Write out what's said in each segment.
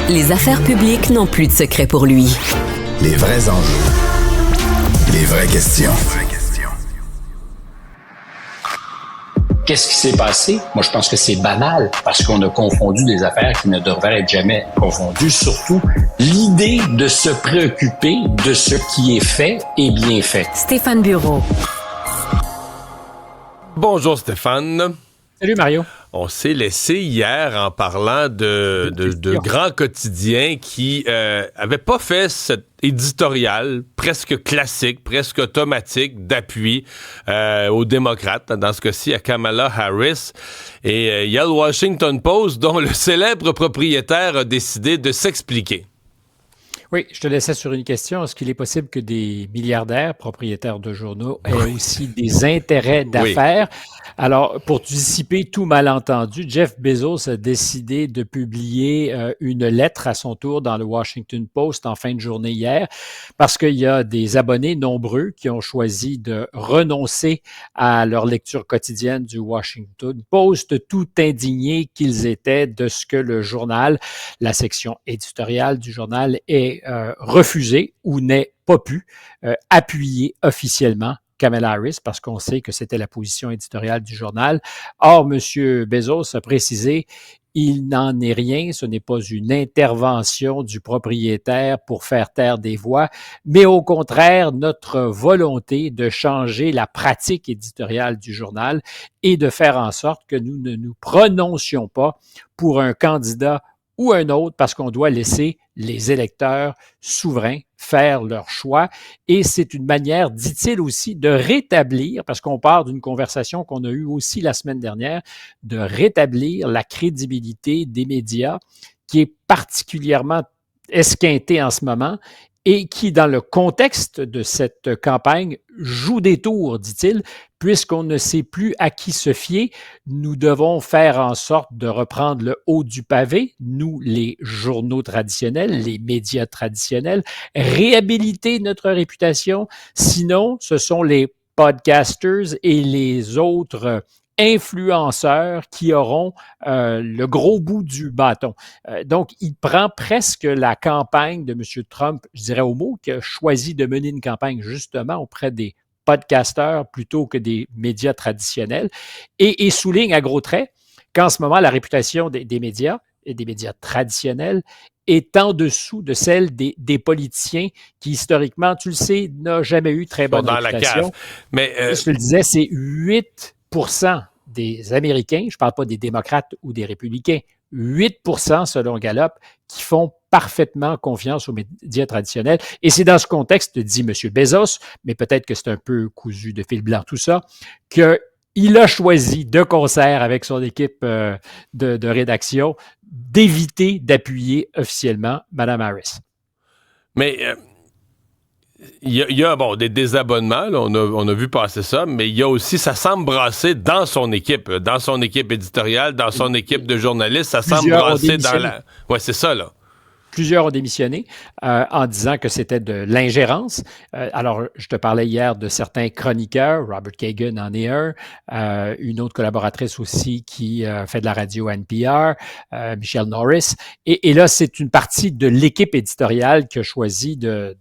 Les affaires publiques n'ont plus de secret pour lui. Les vrais enjeux. Les vraies questions. Qu'est-ce qui s'est passé? Moi, je pense que c'est banal parce qu'on a confondu des affaires qui ne devraient être jamais confondues. Surtout, l'idée de se préoccuper de ce qui est fait et bien fait. Stéphane Bureau. Bonjour Stéphane. Salut Mario. On s'est laissé hier en parlant de grands quotidiens qui avaient pas fait cet éditorial presque classique, presque automatique d'appui aux démocrates, dans ce cas-ci à Kamala Harris. Et il y a le Washington Post dont le célèbre propriétaire a décidé de s'expliquer. Oui, je te laissais sur une question. Est-ce qu'il est possible que des milliardaires, propriétaires de journaux, aient aussi des intérêts d'affaires? Oui. Alors, pour dissiper tout malentendu, Jeff Bezos a décidé de publier une lettre à son tour dans le Washington Post en fin de journée hier, parce qu'il y a des abonnés nombreux qui ont choisi de renoncer à leur lecture quotidienne du Washington Post, tout indignés qu'ils étaient de ce que le journal, la section éditoriale du journal, ait refusé ou n'ait pas pu appuyer officiellement Kamala Harris parce qu'on sait que c'était la position éditoriale du journal. Or, M. Bezos a précisé il n'en est rien, ce n'est pas une intervention du propriétaire pour faire taire des voix, mais au contraire, notre volonté de changer la pratique éditoriale du journal et de faire en sorte que nous ne nous prononcions pas pour un candidat ou un autre parce qu'on doit laisser les électeurs souverains faire leur choix. Et c'est une manière, dit-il aussi, de rétablir, parce qu'on part d'une conversation qu'on a eue aussi la semaine dernière, de rétablir la crédibilité des médias qui est particulièrement esquintée en ce moment et qui, dans le contexte de cette campagne, joue des tours, dit-il, puisqu'on ne sait plus à qui se fier. Nous devons faire en sorte de reprendre le haut du pavé, nous, les journaux traditionnels, les médias traditionnels, réhabiliter notre réputation. Sinon, ce sont les podcasters et les autres influenceurs qui auront le gros bout du bâton. Donc, il prend presque la campagne de M. Trump, je dirais au mot, qui a choisi de mener une campagne justement auprès des podcasteurs plutôt que des médias traditionnels et souligne à gros traits qu'en ce moment, la réputation des médias et des médias traditionnels est en dessous de celle des politiciens qui, historiquement, tu le sais, n'a jamais eu très bonne réputation. Mais je te le disais, c'est 8% des Américains, je ne parle pas des démocrates ou des républicains, 8% selon Gallup, qui font parfaitement confiance aux médias traditionnels. Et c'est dans ce contexte, dit M. Bezos, mais peut-être que c'est un peu cousu de fil blanc tout ça, qu'il a choisi de concert avec son équipe de rédaction d'éviter d'appuyer officiellement Mme Harris. Mais il y a des désabonnements, là, on a vu passer ça, mais il y a aussi, ça semble brasser dans son équipe éditoriale, dans son équipe de journalistes, ça semble brasser dans la... Ouais, c'est ça, là. Plusieurs ont démissionné en disant que c'était de l'ingérence. Alors, je te parlais hier de certains chroniqueurs, Robert Kagan en est un, une autre collaboratrice aussi qui fait de la radio à NPR, Michelle Norris. Et là, c'est une partie de l'équipe éditoriale qui a choisi de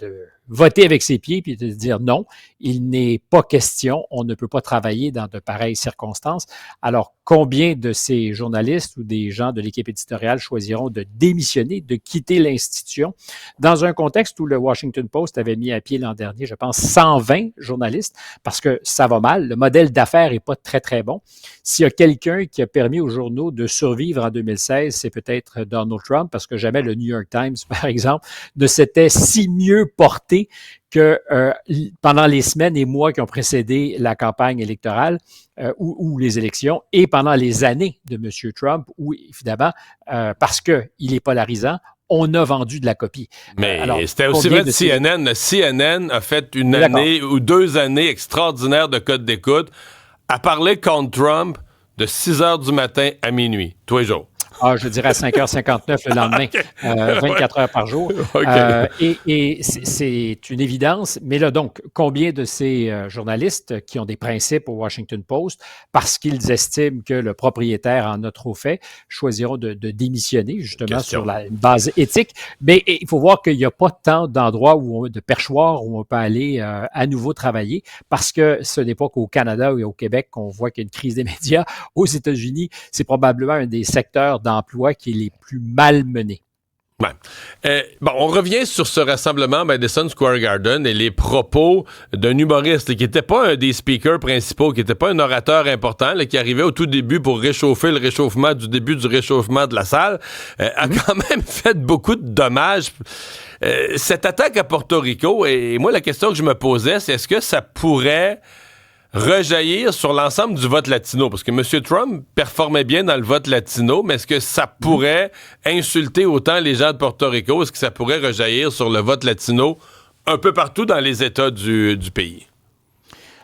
voter avec ses pieds puis de dire non, il n'est pas question, on ne peut pas travailler dans de pareilles circonstances. Alors, combien de ces journalistes ou des gens de l'équipe éditoriale choisiront de démissionner, de quitter l'institution dans un contexte où le Washington Post avait mis à pied l'an dernier, je pense, 120 journalistes parce que ça va mal. Le modèle d'affaires n'est pas très, très bon. S'il y a quelqu'un qui a permis aux journaux de survivre en 2016, c'est peut-être Donald Trump parce que jamais le New York Times, par exemple, ne s'était si mieux porté que pendant les semaines et mois qui ont précédé la campagne électorale ou les élections et pendant les années de M. Trump où, évidemment, parce qu'il est polarisant, on a vendu de la copie. Mais c'était aussi vrai de CNN. CNN a fait une année ou 2 années extraordinaires de code d'écoute à parler contre Trump de 6 heures du matin à minuit, tous les jours. Je dirais à 5h59 le lendemain, 24 heures par jour. Et c'est une évidence. Mais là, donc, combien de ces journalistes qui ont des principes au Washington Post, parce qu'ils estiment que le propriétaire en a trop fait, choisiront de démissionner, justement, sur une base éthique? Mais il faut voir qu'il n'y a pas tant d'endroits de perchoirs où on peut aller à nouveau travailler, parce que ce n'est pas qu'au Canada et au Québec qu'on voit qu'il y a une crise des médias. Aux États-Unis, c'est probablement un des secteurs d'emploi qui est les plus malmenés. Ouais. On revient sur ce rassemblement à Madison Square Garden et les propos d'un humoriste qui n'était pas un des speakers principaux, qui n'était pas un orateur important, là, qui arrivait au tout début pour réchauffer le réchauffement du début du réchauffement de la salle, a quand même fait beaucoup de dommages. Cette attaque à Porto Rico, et moi, la question que je me posais, c'est est-ce que ça pourrait rejaillir sur l'ensemble du vote latino? Parce que M. Trump performait bien dans le vote latino, mais est-ce que ça pourrait insulter autant les gens de Porto Rico? Est-ce que ça pourrait rejaillir sur le vote latino un peu partout dans les États du pays?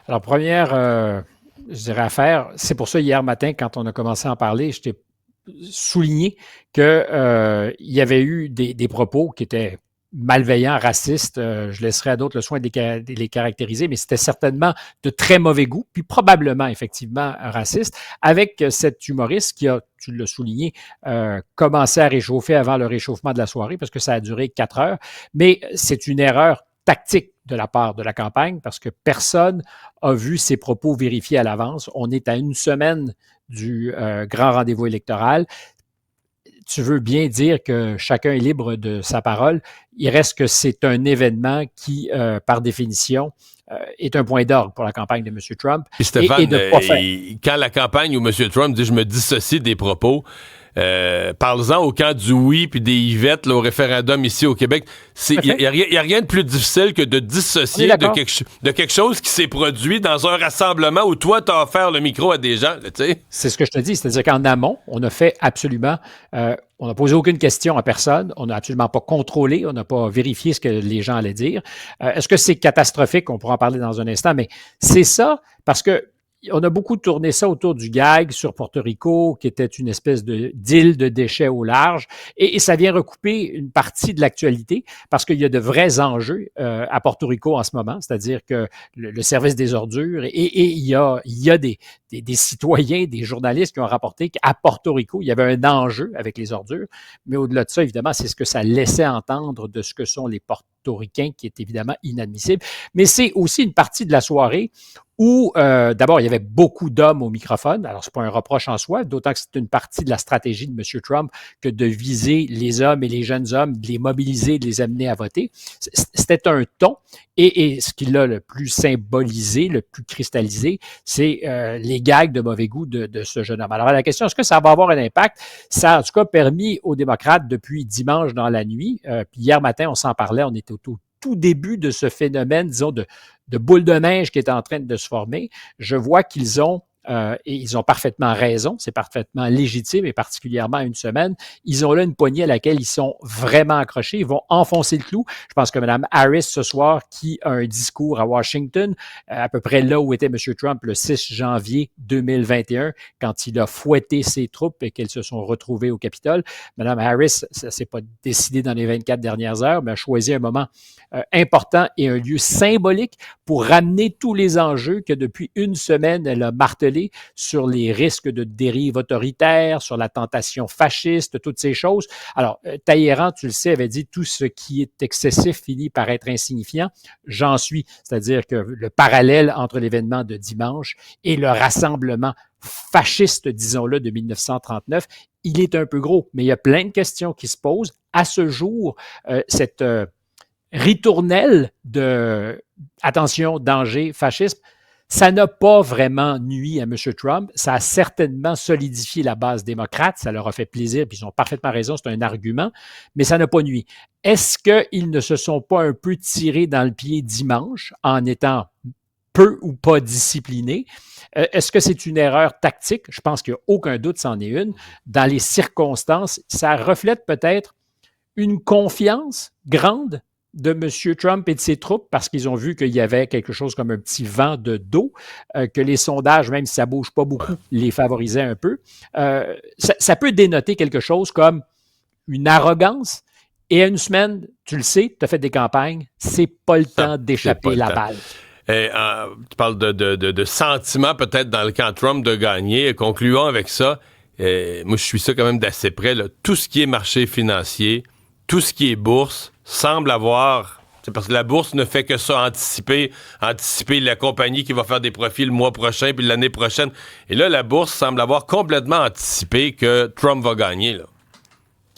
Alors, première, je dirais, affaire, c'est pour ça, hier matin, quand on a commencé à en parler, je t'ai souligné qu'il y avait eu des propos qui étaient malveillants, racistes, je laisserai à d'autres le soin de les caractériser, mais c'était certainement de très mauvais goût, puis probablement, effectivement, raciste, avec cet humoriste qui a, tu l'as souligné, commencé à réchauffer avant le réchauffement de la soirée, parce que ça a duré 4 heures, mais c'est une erreur tactique de la part de la campagne, parce que personne a vu ses propos vérifiés à l'avance. On est à une semaine du grand rendez-vous électoral. Tu veux bien dire que chacun est libre de sa parole. Il reste que c'est un événement qui, par définition, est un point d'orgue pour la campagne de M. Trump. Et Stéphane, quand la campagne où M. Trump dit « je me dissocie des propos », parle-en au camp du oui puis des Yvette là, au référendum ici au Québec. Il n'y a rien de plus difficile que de dissocier de quelque chose qui s'est produit dans un rassemblement où toi, tu as offert le micro à des gens. C'est ce que je te dis. C'est-à-dire qu'en amont, on a fait absolument... on n'a posé aucune question à personne. On n'a absolument pas contrôlé. On n'a pas vérifié ce que les gens allaient dire. Est-ce que c'est catastrophique? On pourra en parler dans un instant, mais c'est ça parce que on a beaucoup tourné ça autour du gag sur Porto Rico, qui était une espèce d'île de déchets au large. Et ça vient recouper une partie de l'actualité parce qu'il y a de vrais enjeux à Porto Rico en ce moment, c'est-à-dire que le service des ordures, et il y a des citoyens, des journalistes qui ont rapporté qu'à Porto Rico, il y avait un enjeu avec les ordures. Mais au-delà de ça, évidemment, c'est ce que ça laissait entendre de ce que sont les portoricains, qui est évidemment inadmissible. Mais c'est aussi une partie de la soirée où, d'abord, il y avait beaucoup d'hommes au microphone. Alors, c'est pas un reproche en soi, d'autant que c'est une partie de la stratégie de M. Trump que de viser les hommes et les jeunes hommes, de les mobiliser, de les amener à voter. C'était un ton. Et ce qui l'a le plus symbolisé, le plus cristallisé, c'est les gags de mauvais goût de ce jeune homme. Alors, la question, est-ce que ça va avoir un impact? Ça a en tout cas permis aux démocrates depuis dimanche dans la nuit, puis hier matin, on s'en parlait, on était au tout début de ce phénomène, disons, de boule de neige qui est en train de se former. Je vois qu'ils ont, et ils ont parfaitement raison, c'est parfaitement légitime, et particulièrement à une semaine, ils ont là une poignée à laquelle ils sont vraiment accrochés, ils vont enfoncer le clou. Je pense que Mme Harris, ce soir, qui a un discours à Washington, à peu près là où était M. Trump le 6 janvier 2021, quand il a fouetté ses troupes et qu'elles se sont retrouvées au Capitole. Mme Harris, ça ne s'est pas décidé dans les 24 dernières heures, mais a choisi un moment important et un lieu symbolique pour ramener tous les enjeux que depuis une semaine, elle a martelé sur les risques de dérive autoritaire, sur la tentation fasciste, toutes ces choses. Alors, Talleyrand, tu le sais, avait dit tout ce qui est excessif finit par être insignifiant. J'en suis, c'est-à-dire que le parallèle entre l'événement de dimanche et le rassemblement fasciste, disons-le, de 1939, il est un peu gros, mais il y a plein de questions qui se posent. À ce jour, cette ritournelle de attention, danger, fascisme, ça n'a pas vraiment nui à M. Trump. Ça a certainement solidifié la base démocrate. Ça leur a fait plaisir, puis ils ont parfaitement raison, c'est un argument, mais ça n'a pas nui. Est-ce qu'ils ne se sont pas un peu tirés dans le pied dimanche en étant peu ou pas disciplinés? Est-ce que c'est une erreur tactique? Je pense qu'il n'y a aucun doute, c'en est une. Dans les circonstances, ça reflète peut-être une confiance grande de M. Trump et de ses troupes parce qu'ils ont vu qu'il y avait quelque chose comme un petit vent de dos, que les sondages, même si ça ne bouge pas beaucoup, les favorisaient un peu. Ça peut dénoter quelque chose comme une arrogance. Et à une semaine, tu le sais, tu as fait des campagnes, c'est pas le temps d'échapper la balle. Tu parles de sentiments peut-être dans le camp Trump de gagner. Concluons avec ça. Moi, je suis ça quand même d'assez près. Là. Tout ce qui est marché financier, tout ce qui est bourse, semble avoir... C'est parce que la bourse ne fait que ça, anticiper la compagnie qui va faire des profits le mois prochain puis l'année prochaine. Et là, la bourse semble avoir complètement anticipé que Trump va gagner, là.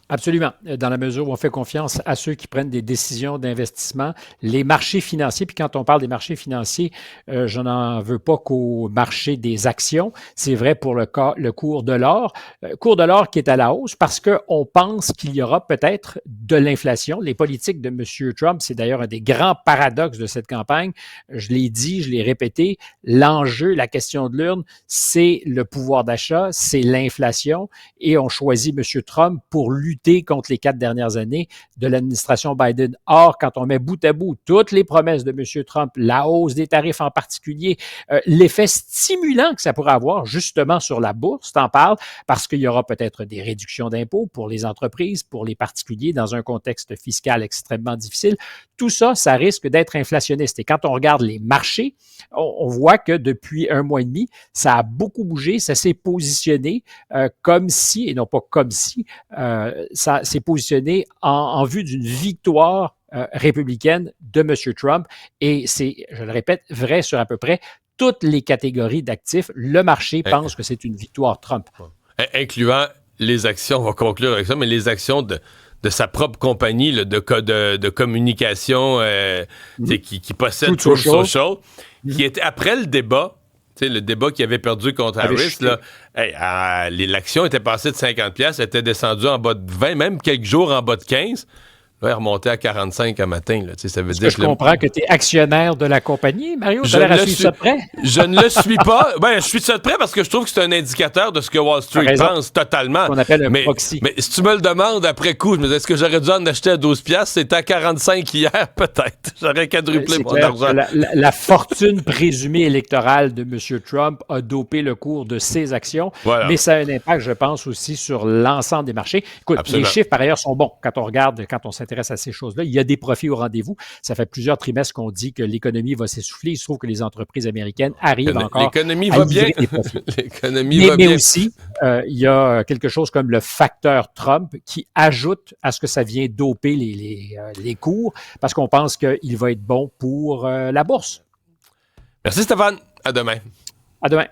Absolument. Dans la mesure où on fait confiance à ceux qui prennent des décisions d'investissement, les marchés financiers, puis quand on parle des marchés financiers, je n'en veux pas qu'au marché des actions. C'est vrai pour le cours de l'or. Cours de l'or qui est à la hausse parce qu'on pense qu'il y aura peut-être de l'inflation. Les politiques de M. Trump, c'est d'ailleurs un des grands paradoxes de cette campagne. Je l'ai dit, je l'ai répété, l'enjeu, la question de l'urne, c'est le pouvoir d'achat, c'est l'inflation et on choisit M. Trump pour lutter contre les 4 dernières années de l'administration Biden. Or, quand on met bout à bout toutes les promesses de M. Trump, la hausse des tarifs en particulier, l'effet stimulant que ça pourrait avoir justement sur la bourse, t'en parles, parce qu'il y aura peut-être des réductions d'impôts pour les entreprises, pour les particuliers dans un contexte fiscal extrêmement difficile. Tout ça, ça risque d'être inflationniste. Et quand on regarde les marchés, on voit que depuis 1 mois et demi, ça a beaucoup bougé, ça s'est positionné comme si, et non pas comme si, ça s'est positionné en vue d'une victoire républicaine de M. Trump. Et c'est, je le répète, vrai sur à peu près toutes les catégories d'actifs. Le marché pense que c'est une victoire Trump. Incluant les actions, on va conclure avec ça, mais les actions de sa propre compagnie là, de communication qui possède Truth Social, qui était après le débat, le débat qu'il avait perdu contre Harris, là, l'action était passée de 50$, elle était descendue en bas de 20, même quelques jours en bas de 15$. Là, elle est remontée à 45 un matin. Là, ça veut dire je comprends que tu es actionnaire de la compagnie, Mario. Tu as l'air à suivre ça de près. Je ne le suis pas. Ben, je suis ça de près parce que je trouve que c'est un indicateur de ce que Wall Street pense totalement. On appelle un proxy. Mais si tu me le demandes après coup, je me dis, est-ce que j'aurais dû en acheter à 12$? C'était à 45 hier, peut-être. J'aurais quadruplé mon argent. La fortune présumée électorale de M. Trump a dopé le cours de ses actions, mais ça a un impact, je pense, aussi sur l'ensemble des marchés. Écoute, les chiffres, par ailleurs, sont bons. Quand on regarde, quand on s'intéresse à ces choses-là. Il y a des profits au rendez-vous. Ça fait plusieurs trimestres qu'on dit que l'économie va s'essouffler. Il se trouve que les entreprises américaines arrivent encore l'économie à va bien. des profits. L'économie va mais bien. aussi, il y a quelque chose comme le facteur Trump qui ajoute à ce que ça vient doper les cours parce qu'on pense qu'il va être bon pour la bourse. Merci Stéphane. À demain. À demain.